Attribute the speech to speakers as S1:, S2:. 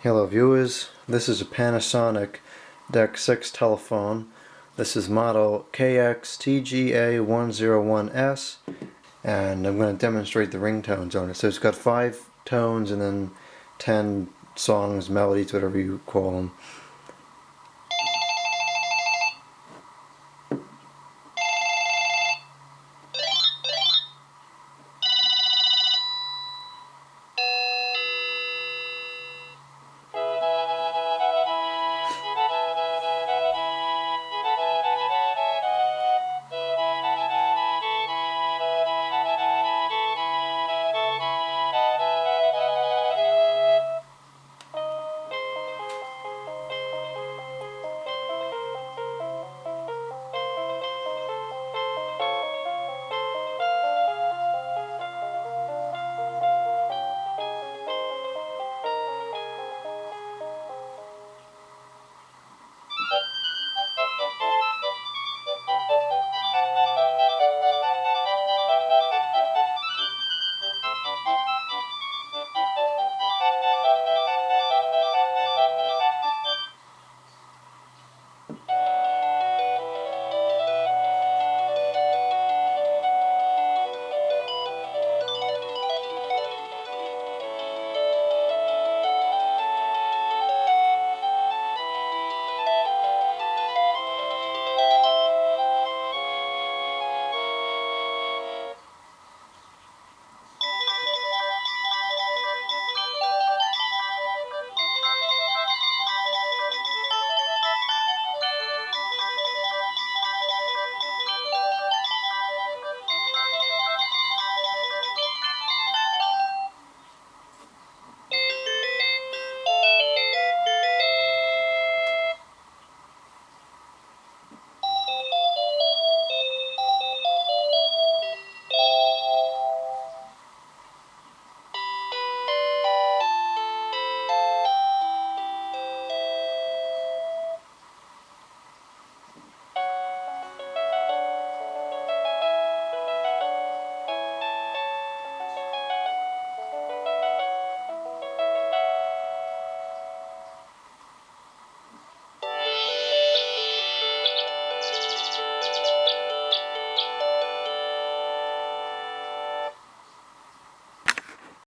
S1: Hello viewers, this is a Panasonic DEC6 telephone. This is model KX-TG1031s, and I'm going to demonstrate the ringtones on it. So it's got 5 tones and then 10 songs, melodies, whatever you call them.